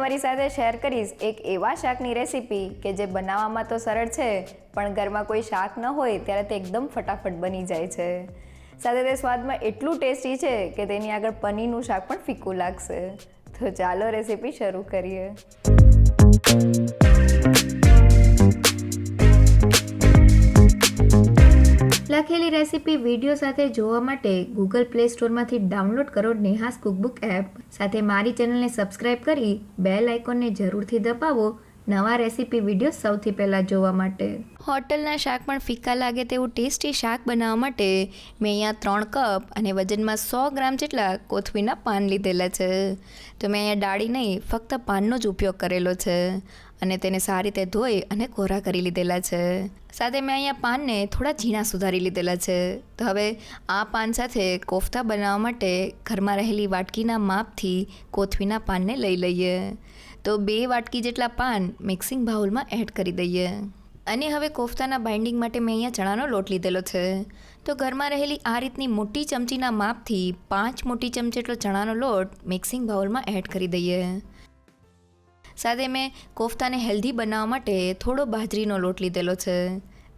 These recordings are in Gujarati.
તમારી સાથે શેર કરીશ એક એવા શાકની રેસીપી કે જે બનાવવામાં તો સરળ છે, પણ ઘરમાં કોઈ શાક ન હોય ત્યારે તે એકદમ ફટાફટ બની જાય છે. સાથે તે સ્વાદમાં એટલું ટેસ્ટી છે કે તેની આગળ પનીરનું શાક પણ ફીકું લાગશે. તો ચાલો રેસીપી શરૂ કરીએ. લખેલી રેસીપી વિડીયો સાથે જોવા માટે ગૂગલ પ્લે સ્ટોરમાંથી ડાઉનલોડ કરો નેહાસ કુકબુક એપ. સાથે મારી ચેનલને સબસ્ક્રાઇબ કરી બેલ આઇકોનને જરૂરથી દબાવો નવા રેસીપી વિડીયો સૌથી પહેલાં જોવા માટે. હોટલના શાક પણ ફીકા લાગે તેવું ટેસ્ટી શાક બનાવવા માટે મેં અહીંયા 3 કપ અને વજનમાં 100 ગ્રામ જેટલા કોથમીરના પાન લીધેલા છે. તો મેં અહીંયા ડાળી નહીં, ફક્ત પાનનો જ ઉપયોગ કરેલો છે અને તેને સારી રીતે ધોઈ અને કોરા કરી લીધેલા છે. સાથે મેં અહીંયા પાનને થોડા ઝીણા સુધારી લીધેલા છે. તો હવે આ પાન સાથે કોફતા બનાવવા માટે ઘરમાં રહેલી વાટકીના માપથી કોથમીના પાનને લઈ લઈએ. તો 2 વાટકી જેટલા પાન મિક્સિંગ બાઉલમાં એડ કરી દઈએ. અને હવે કોફતાના બાઇન્ડિંગ માટે મેં અહીંયા ચણાનો લોટ લીધેલો છે. તો ઘરમાં રહેલી આ રીતની મોટી ચમચીના માપથી 5 મોટી ચમચી જેટલો ચણાનો લોટ મિક્સિંગ બાઉલમાં એડ કરી દઈએ. સાથે મેં કોફતાને હેલ્ધી બનાવવા માટે થોડો બાજરીનો લોટ લીધેલો છે.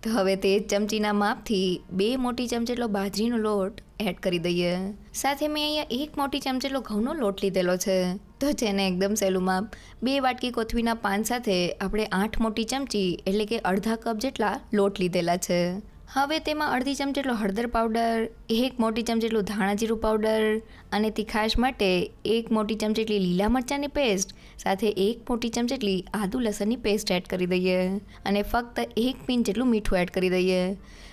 તો હવે તે ચમચીના માપથી 2 મોટી ચમચી જેટલો બાજરીનો લોટ એડ કરી દઈએ. સાથે મેં અહીંયા 1 મોટી ચમચી જેટલો ઘઉંનો લોટ લીધેલો છે. તો જેને એકદમ સહેલું માપ 2 વાટકી કોથમીના પાન સાથે આપણે 8 મોટી ચમચી એટલે કે અડધા કપ જેટલા લોટ લીધેલા છે. હવે તેમાં અડધી ચમચી જેટલો હળદર પાવડર, 1 મોટી ચમચી જેટલું ધાણા જીરું પાવડર અને તીખાશ માટે 1 મોટી ચમચી જેટલી લીલા મરચાંની પેસ્ટ સાથે 1 મોટી ચમચી જેટલી આદુ લસણની પેસ્ટ એડ કરી દઈએ અને ફક્ત 1 પિંચ જેટલું મીઠું એડ કરી દઈએ.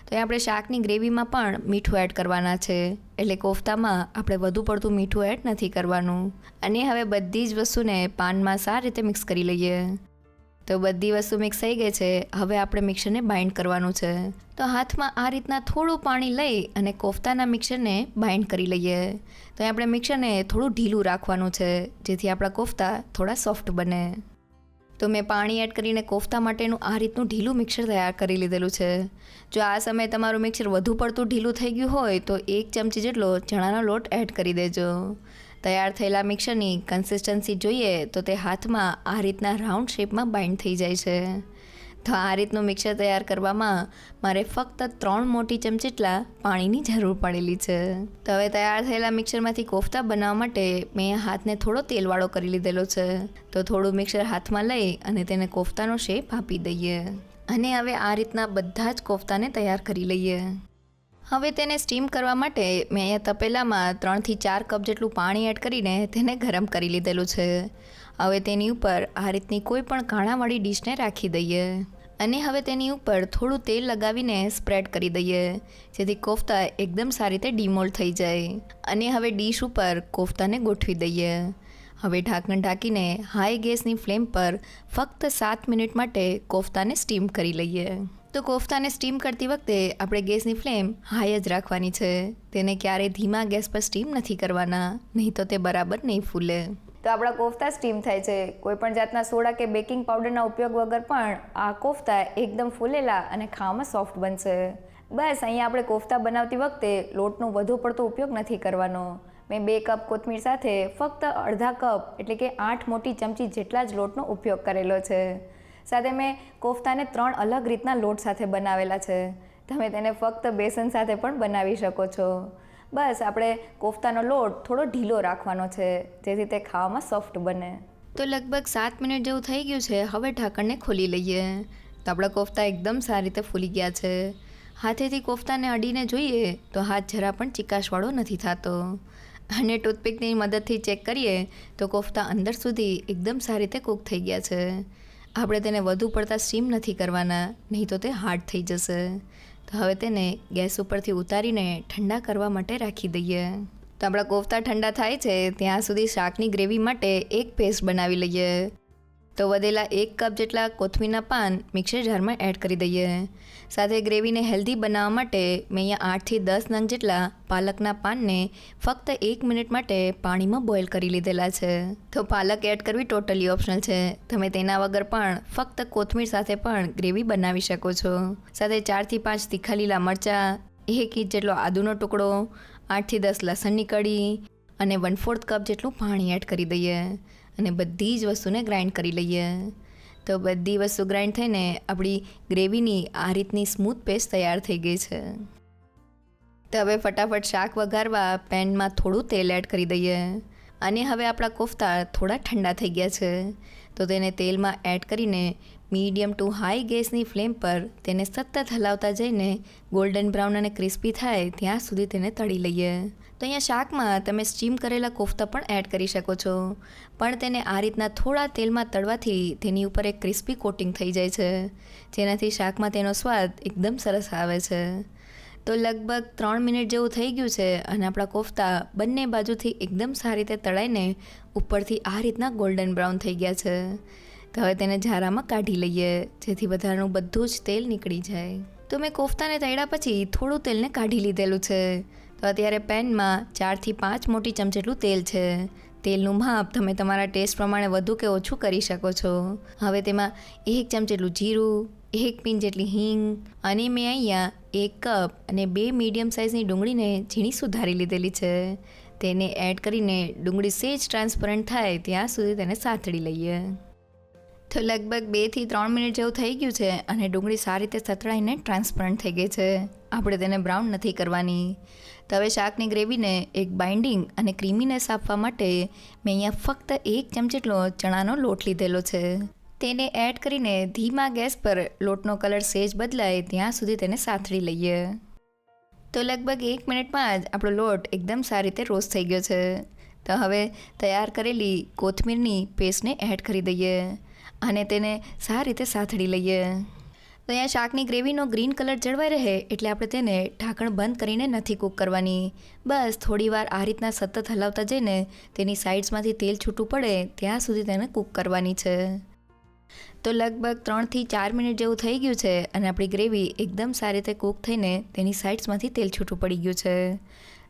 તો આપણે શાકની ગ્રેવીમાં પણ મીઠું એડ કરવાના છે, એટલે કોફતામાં આપણે વધુ પડતું મીઠું એડ નથી કરવાનું. અને હવે બધી જ વસ્તુને પાનમાં સારી રીતે મિક્સ કરી લઈએ. તો બધી વસ્તુ મિક્સ થઈ ગઈ છે. હવે આપણે મિક્સરને બાઇન્ડ કરવાનું છે. તો હાથમાં આ રીતના થોડું પાણી લઈ અને કોફતાના મિક્સરને બાઇન્ડ કરી લઈએ. તો આપણે મિક્સરને થોડું ઢીલું રાખવાનું છે, જેથી આપણા કોફતા થોડા સોફ્ટ બને. તો મેં પાણી એડ કરીને કોફતા માટેનું આ રીતનું ઢીલું મિક્સર તૈયાર કરી લીધેલું છે. જો આ સમયે તમારું મિક્સર વધુ પડતું ઢીલું થઈ ગયું હોય તો 1 ચમચી જેટલો ચણાનો લોટ એડ કરી દેજો. તૈયાર થયેલા મિક્સરની કન્સિસ્ટન્સી જોઈએ તો તે હાથમાં આ રીતના રાઉન્ડ શેપમાં બાઇન્ડ થઈ જાય છે. તો આ રીતનું મિક્સર તૈયાર કરવામાં મારે ફક્ત 3 મોટી ચમચી જેટલા પાણીની જરૂર પડેલી છે. તો હવે તૈયાર થયેલા મિક્સરમાંથી કોફતા બનાવવા માટે મેં હાથને થોડો તેલવાળો કરી લીધેલો છે. તો થોડું મિક્સર હાથમાં લઈ અને તેને કોફતાનો શેપ આપી દઈએ. અને હવે આ રીતના બધા જ કોફતાને તૈયાર કરી લઈએ. હવે તેને સ્ટીમ કરવા માટે મેં અહીંયા તપેલામાં 3 થી 4 કપ જેટલું પાણી એડ કરીને તેને ગરમ કરી લીધેલું છે. હવે તેની ઉપર આ રીતની કોઈ પણ કાણાવાળી ડીશને રાખી દઈએ અને હવે તેની ઉપર થોડું તેલ લગાવીને સ્પ્રેડ કરી દઈએ, જેથી કોફતા એકદમ સારી રીતે ડીમોલ્ડ થઈ જાય. અને હવે ડીશ ઉપર કોફતાને ગોઠવી દઈએ. હવે ઢાંકણ ઢાંકીને હાઈ ગેસની ફ્લેમ પર ફક્ત 7 મિનિટ માટે કોફતાને સ્ટીમ કરી લઈએ. તો કોફતાને સ્ટીમ કરતી વખતે આપણે ગેસની ફ્લેમ હાઈ જ રાખવાની છે. તેને ક્યારેય ધીમા ગેસ પર સ્ટીમ નથી કરવાના, નહીં તો તે બરાબર નહીં ફૂલે. તો આપણા કોફતા સ્ટીમ થાય છે. કોઈ પણ જાતના સોડા કે બેકિંગ પાવડરના ઉપયોગ વગર પણ આ કોફતા એકદમ ફૂલેલા અને ખાવામાં સોફ્ટ બનશે. બસ અહીંયા આપણે કોફતા બનાવતી વખતે લોટનો વધુ પડતો ઉપયોગ નથી કરવાનો. મેં 2 કપ કોથમીર સાથે ફક્ત અડધા કપ એટલે કે 8 મોટી ચમચી જેટલા જ લોટનો ઉપયોગ કરેલો છે. સાથે મેં કોફતાને 3 અલગ રીતના લોટ સાથે બનાવેલા છે. તમે તેને ફક્ત બેસન સાથે પણ બનાવી શકો છો. બસ આપણે કોફતાનો લોટ થોડો ઢીલો રાખવાનો છે, જેથી તે ખાવામાં સોફ્ટ બને. તો લગભગ 7 મિનિટ જેવું થઈ ગયું છે. હવે ઢાંકણને ખોલી લઈએ. તો આપણા કોફતા એકદમ સારી રીતે ફૂલી ગયા છે. હાથેથી કોફતાને અડીને જોઈએ તો હાથ જરા પણ ચીકાશવાળો નથી થતો. અને ટૂથપીકની મદદથી ચેક કરીએ તો કોફતા અંદર સુધી એકદમ સારી રીતે કૂક થઈ ગયા છે. આપણે તેને વધુ પડતા સ્ટીમ નથી કરવાના, નહીં તો તે હાર્ડ થઈ જશે. તો હવે તેને ગેસ ઉપરથી ઉતારીને ઠંડા કરવા માટે રાખી દઈએ. તો આપણા કોફતા ઠંડા થાય છે ત્યાં સુધી શાકની ગ્રેવી માટે એક પેસ્ટ બનાવી લઈએ. તો વધેલા 1 કપ જેટલા કોથમીરના પાન મિક્સર જારમાં એડ કરી દઈએ. સાથે ગ્રેવીને હેલ્ધી બનાવવા માટે મેં અહીંયા 8 થી 10 નંગ જેટલા પાલકના પાનને ફક્ત 1 મિનિટ માટે પાણીમાં બોઇલ કરી લીધેલા છે. તો પાલક એડ કરવી ટોટલી ઓપ્શનલ છે. તમે તેના વગર પણ ફક્ત કોથમીર સાથે પણ ગ્રેવી બનાવી શકો છો. સાથે 4 થી 5 તીખા લીલા મરચાં, 1 ઇંચ જેટલો આદુનો ટુકડો, 8 થી 10 લસણની કળી અને 1/4 કપ જેટલું પાણી એડ કરી દઈએ. અને બધી જ વસ્તુને ગ્રાઇન્ડ કરી લઈએ. તો બધી વસ્તુ ગ્રાઇન્ડ થઈને આપણી ગ્રેવીની આ રીતની સ્મૂથ પેસ્ટ તૈયાર થઈ ગઈ છે. તો હવે ફટાફટ શાક વઘારવા પેનમાં થોડું તેલ એડ કરી દઈએ. અને હવે આપણા કોફતા થોડા ઠંડા થઈ ગયા છે. તો તેને તેલમાં એડ કરીને મીડિયમ ટુ હાઈ ગેસની ફ્લેમ પર તેને સતત હલાવતા જઈને ગોલ્ડન બ્રાઉન અને ક્રિસ્પી થાય ત્યાં સુધી તેને તળી લઈએ. તો અહીંયા શાકમાં તમે સ્ટીમ કરેલા કોફતા પણ એડ કરી શકો છો, પણ તેને આ રીતના થોડા તેલમાં તળવાથી તેની ઉપર એક ક્રિસ્પી કોટિંગ થઈ જાય છે, જેનાથી શાકમાં તેનો સ્વાદ એકદમ સરસ આવે છે. તો લગભગ 3 મિનિટ જેવું થઈ ગયું છે અને આપણા કોફતા બંને બાજુથી એકદમ સારી રીતે તળાઈને ઉપરથી આ રીતના ગોલ્ડન બ્રાઉન થઈ ગયા છે. તો હવે તેને ઝારામાં કાઢી લઈએ, જેથી વધારાનું બધું જ તેલ નીકળી જાય. તો મેં કોફતાને તળ્યા પછી થોડું તેલને કાઢી લીધેલું છે. તો અત્યારે પેનમાં 4 થી 5 મોટી ચમચી જેટલું તેલ છે. તેલનું માપ તમે તમારા ટેસ્ટ પ્રમાણે વધુ કે ઓછું કરી શકો છો. હવે તેમાં 1 ચમચી જેટલું જીરું, 1 પિંચ જેટલી હિંગ અને મેં અહીંયા 1 કપ અને 2 મીડિયમ સાઇઝની ડુંગળીને ઝીણી સુધારી લીધેલી છે. તેને એડ કરીને ડુંગળી સેજ ટ્રાન્સપરન્ટ થાય ત્યાં સુધી તેને સાતળી લઈએ. તો લગભગ 2 થી 3 મિનિટ જેવું થઈ ગયું છે અને ડુંગળી સારી રીતે સતળાઈને ટ્રાન્સપરન્ટ થઈ ગઈ છે. આપણે તેને બ્રાઉન નથી કરવાની. તો હવે શાકની ગ્રેવીને એક બાઇન્ડિંગ અને ક્રીમીનેસ આપવા માટે મેં અહીંયા ફક્ત 1 ચમચી જેટલો ચણાનો લોટ લીધેલો છે. તેને એડ કરીને ધીમા ગેસ પર લોટનો કલર સેજ બદલાય ત્યાં સુધી તેને સાતળી લઈએ. તો લગભગ 1 મિનિટમાં જ આપણો લોટ એકદમ સારી રીતે રોસ્ટ થઈ ગયો છે. તો હવે તૈયાર કરેલી કોથમીરની પેસ્ટને એડ કરી દઈએ અને તેને સારી રીતે સાતળી લઈએ. તો અહીંયા શાકની ગ્રેવીનો ગ્રીન કલર જળવાઈ રહે એટલે આપણે તેને ઢાંકણ બંધ કરીને નથી કૂક કરવાની. બસ થોડીવાર આ રીતના સતત હલાવતા જઈને તેની સાઇડ્સમાંથી તેલ છૂટું પડે ત્યાં સુધી તેને કૂક કરવાની છે. તો લગભગ 3 થી 4 મિનિટ જેવું થઈ ગયું છે અને આપણી ગ્રેવી એકદમ સારી રીતે કૂક થઈને તેની સાઇડ્સમાંથી તેલ છૂટું પડી ગયું છે.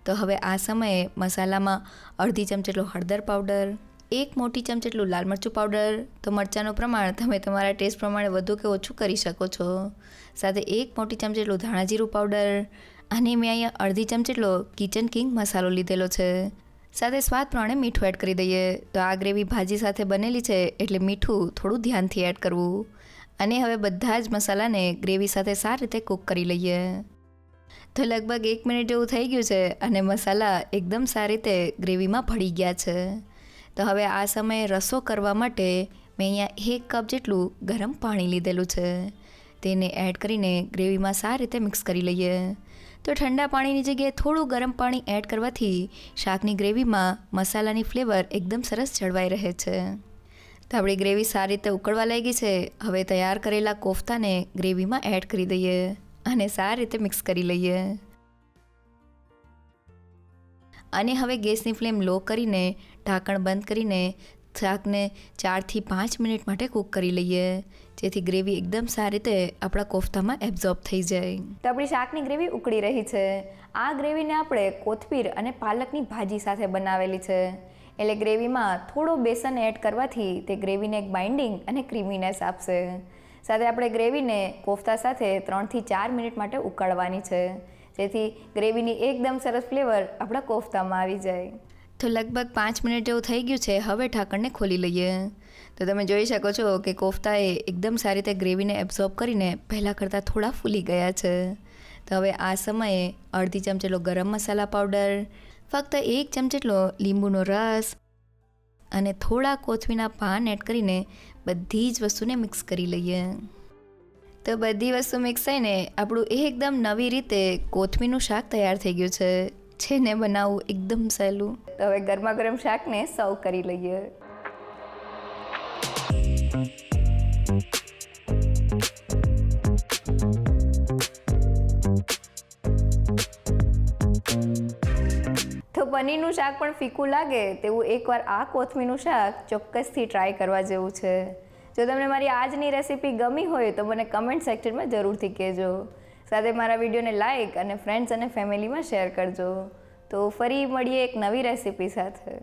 તો હવે આ સમયે મસાલામાં 1/2 ચમચી જેટલો હળદર પાવડર, 1 મોટી ચમચી જેટલું લાલ મરચું પાવડર, તો મરચાંનું પ્રમાણ તમે તમારા ટેસ્ટ પ્રમાણે વધુ કે ઓછું કરી શકો છો. સાથે 1 મોટી ચમચી જેટલું ધાણા જીરું પાવડર અને મેં અહીંયા 1/2 ચમચી જેટલો કિચન કિંગ મસાલો લીધેલો છે. સાથે સ્વાદ પ્રમાણે મીઠું એડ કરી દઈએ. તો આ ગ્રેવી ભાજી સાથે બનેલી છે એટલે મીઠું થોડું ધ્યાનથી એડ કરવું. અને હવે બધા જ મસાલાને ગ્રેવી સાથે સારી રીતે કૂક કરી લઈએ. તો લગભગ 1 મિનિટ જેવું થઈ ગયું છે અને મસાલા એકદમ સારી રીતે ગ્રેવીમાં ભળી ગયા છે. તો હવે આ સમયે રસો કરવા માટે મેં અહીંયા 1 કપ જેટલું ગરમ પાણી લીધેલું છે. તેને એડ કરીને ગ્રેવીમાં સારી રીતે મિક્સ કરી લઈએ. તો ઠંડા પાણીની જગ્યાએ થોડું ગરમ પાણી એડ કરવાથી શાકની ગ્રેવીમાં મસાલાની ફ્લેવર એકદમ સરસ જળવાઈ રહે છે. તો આપણી ગ્રેવી સારી રીતે ઉકળવા લાગી છે. હવે તૈયાર કરેલા કોફતાને ગ્રેવીમાં એડ કરી દઈએ અને સારી રીતે મિક્સ કરી લઈએ. અને હવે ગેસની ફ્લેમ લો કરીને ઢાંકણ બંધ કરીને શાકને 4 થી 5 મિનિટ માટે કૂક કરી લઈએ, જેથી ગ્રેવી એકદમ સારી રીતે આપણા કોફતામાં એબ્ઝોર્બ થઈ જાય. તો આપણી શાકની ગ્રેવી ઉકળી રહી છે. આ ગ્રેવીને આપણે કોથમીર અને પાલકની ભાજી સાથે બનાવેલી છે. એટલે ગ્રેવીમાં થોડો બેસન એડ કરવાથી તે ગ્રેવીને એક બાઇન્ડિંગ અને ક્રીમીનેસ આપશે. સાથે આપણે ગ્રેવીને કોફતા સાથે 3 થી 4 મિનિટ માટે ઉકાળવાની છે, જેથી ગ્રેવીની એકદમ સરસ ફ્લેવર આપણા કોફતામાં આવી જાય. તો લગભગ 5 મિનિટ જેવું થઈ ગયું છે. હવે ઢાંકણને ખોલી લઈએ. તો તમે જોઈ શકો છો કે કોફતાએ એકદમ સારી રીતે ગ્રેવીને એબ્ઝોર્બ કરીને પહેલાં કરતાં થોડા ફૂલી ગયા છે. તો હવે આ સમયે 1/2 ચમચી જેટલો ગરમ મસાલા પાવડર, ફક્ત 1 ચમચી જેટલો લીંબુનો રસ અને થોડા કોથમીરના પાન એડ કરીને બધી જ વસ્તુને મિક્સ કરી લઈએ. તો બધી વસ્તુ મિક્સ થઈને આપણું એકદમ નવી રીતે કોથમીરનું શાક તૈયાર થઈ ગયું છે ને બનાવવું એકદમ સહેલું. તો હવે ગરમા ગરમ શાકને સર્વ કરી લઈએ. તો પનીરનું શાક પણ ફીકું લાગે તેવું એકવાર આ કોથમીરનું શાક ચોક્કસથી ટ્રાય કરવા જેવું છે. જો તમને મારી આજની રેસીપી ગમી હોય તો મને કમેન્ટ સેક્શનમાં જરૂરથી કહેજો. સાથે મારા વિડીયોને લાઇક અને ફ્રેન્ડ્સ અને ફેમિલીમાં શેર કરજો. તો ફરી મળીએ એક નવી રેસીપી સાથે.